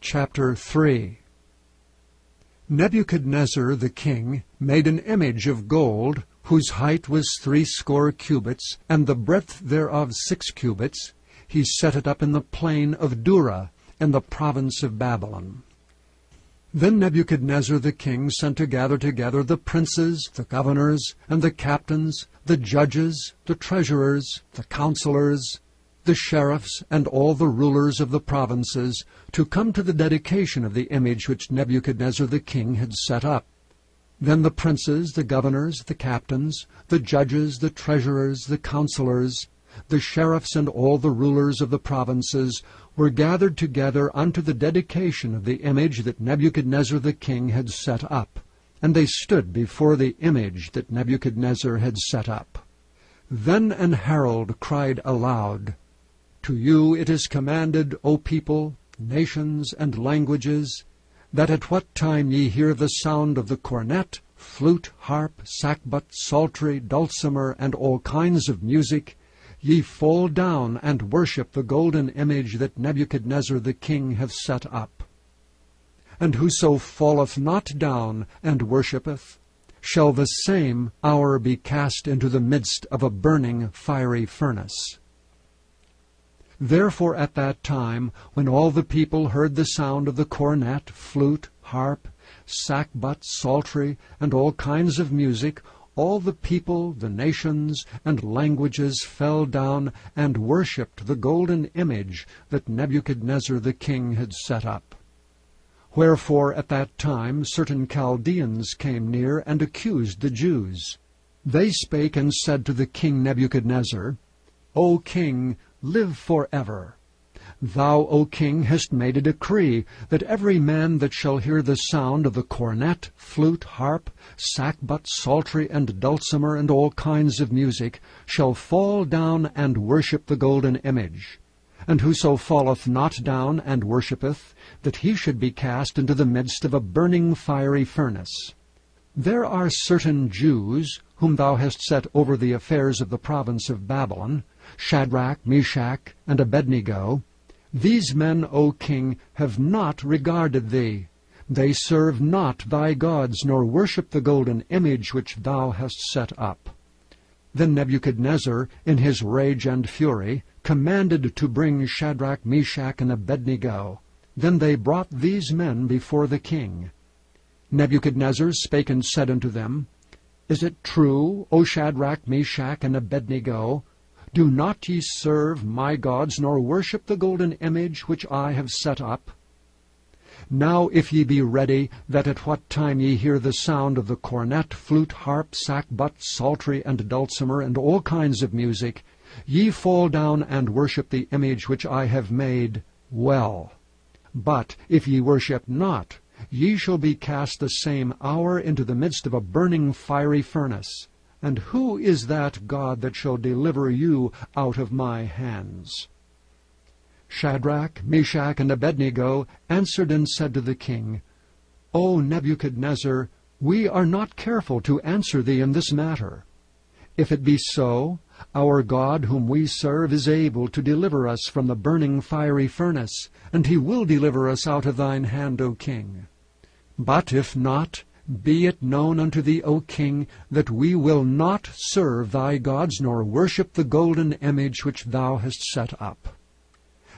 Chapter 3. Nebuchadnezzar the king made an image of gold, whose height was 60 cubits, and the breadth thereof 6 cubits. He set it up in the plain of Dura, in the province of Babylon. Then Nebuchadnezzar the king sent to gather together the princes, the governors, and the captains, the judges, the treasurers, the counselors, the sheriffs, and all the rulers of the provinces, to come to the dedication of the image which Nebuchadnezzar the king had set up. Then the princes, the governors, the captains, the judges, the treasurers, the counselors, the sheriffs, and all the rulers of the provinces were gathered together unto the dedication of the image that Nebuchadnezzar the king had set up. And they stood before the image that Nebuchadnezzar had set up. Then an herald cried aloud, To you it is commanded, O people, nations, and languages, that at what time ye hear the sound of the cornet, flute, harp, sackbut, psaltery, dulcimer, and all kinds of music, ye fall down and worship the golden image that Nebuchadnezzar the king hath set up. And whoso falleth not down and worshippeth, shall the same hour be cast into the midst of a burning fiery furnace. Therefore at that time, when all the people heard the sound of the cornet, flute, harp, sackbut, psaltery, and all kinds of music, all the people, the nations, and languages fell down and worshipped the golden image that Nebuchadnezzar the king had set up. Wherefore at that time certain Chaldeans came near and accused the Jews. They spake and said to the king Nebuchadnezzar, O king, live forever. Thou, O king, hast made a decree that every man that shall hear the sound of the cornet, flute, harp, sackbut, psaltery, and dulcimer, and all kinds of music, shall fall down and worship the golden image. And whoso falleth not down and worshippeth, that he should be cast into the midst of a burning fiery furnace. There are certain Jews, whom thou hast set over the affairs of the province of Babylon, Shadrach, Meshach, and Abednego. These men, O king, have not regarded thee. They serve not thy gods, nor worship the golden image which thou hast set up. Then Nebuchadnezzar, in his rage and fury, commanded to bring Shadrach, Meshach, and Abednego. Then they brought these men before the king. Nebuchadnezzar spake and said unto them, Is it true, O Shadrach, Meshach, and Abednego? Do not ye serve my gods, nor worship the golden image which I have set up? Now if ye be ready, that at what time ye hear the sound of the cornet, flute, harp, sackbut, psaltery, and dulcimer, and all kinds of music, ye fall down and worship the image which I have made, well. But if ye worship not, ye shall be cast the same hour into the midst of a burning fiery furnace. And who is that God that shall deliver you out of my hands? Shadrach, Meshach, and Abednego answered and said to the king, O Nebuchadnezzar, we are not careful to answer thee in this matter. If it be so, our God whom we serve is able to deliver us from the burning fiery furnace, and he will deliver us out of thine hand, O king. But if not, be it known unto thee, O king, that we will not serve thy gods, nor worship the golden image which thou hast set up.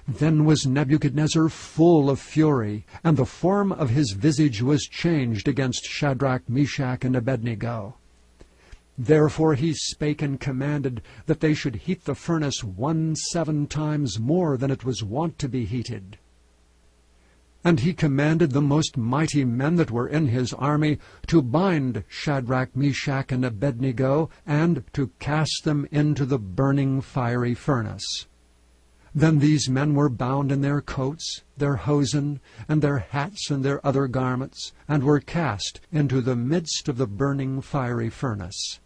Then was Nebuchadnezzar full of fury, and the form of his visage was changed against Shadrach, Meshach, and Abednego. Therefore he spake and commanded that they should heat the furnace 17 times more than it was wont to be heated. And he commanded the most mighty men that were in his army to bind Shadrach, Meshach, and Abednego, and to cast them into the burning fiery furnace. Then these men were bound in their coats, their hosen, and their hats, and their other garments, and were cast into the midst of the burning fiery furnace.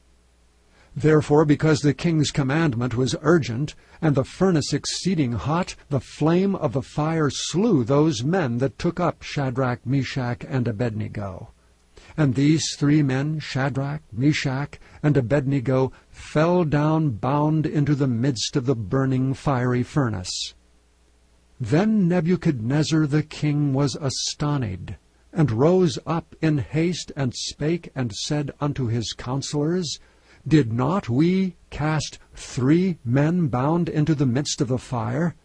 Therefore, because the king's commandment was urgent, and the furnace exceeding hot, the flame of the fire slew those men that took up Shadrach, Meshach, and Abednego. And these 3 men, Shadrach, Meshach, and Abednego, fell down bound into the midst of the burning fiery furnace. Then Nebuchadnezzar the king was astonished, and rose up in haste, and spake, and said unto his counselors, Did not we cast 3 men bound into the midst of the fire?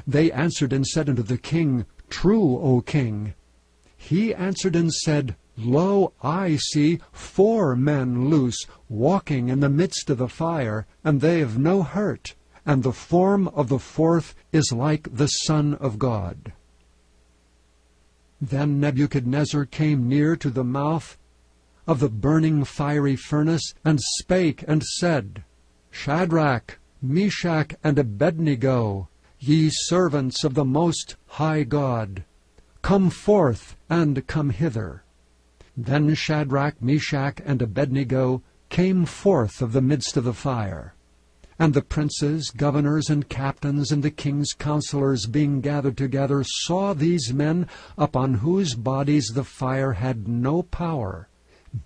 They answered and said unto the king, True, O king. He answered and said, Lo, I see 4 men loose, walking in the midst of the fire, and they have no hurt, and the form of the 4th is like the Son of God. Then Nebuchadnezzar came near to the mouth of the burning fiery furnace, and spake and said, Shadrach, Meshach, and Abednego, ye servants of the Most High God, come forth and come hither. Then Shadrach, Meshach, and Abednego came forth of the midst of the fire. And the princes, governors, and captains, and the king's counselors, being gathered together, saw these men, upon whose bodies the fire had no power,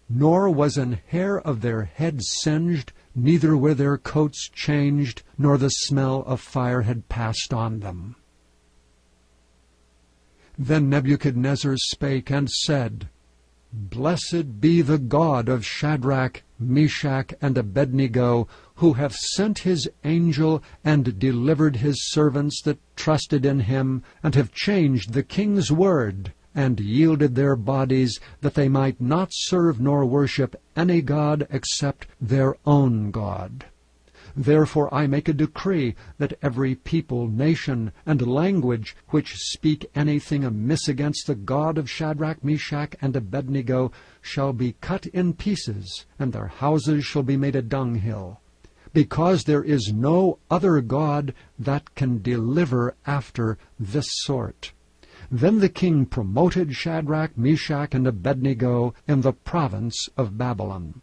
nor was an hair of their heads singed, neither were their coats changed, nor the smell of fire had passed on them. Then Nebuchadnezzar spake and said, Blessed be the God of Shadrach, Meshach, and Abednego, who hath sent his angel, and delivered his servants that trusted in him, and have changed the king's word, and yielded their bodies, that they might not serve nor worship any god except their own God. Therefore I make a decree that every people, nation, and language which speak anything amiss against the God of Shadrach, Meshach, and Abednego shall be cut in pieces, and their houses shall be made a dunghill, because there is no other God that can deliver after this sort. Then the king promoted Shadrach, Meshach, and Abednego in the province of Babylon.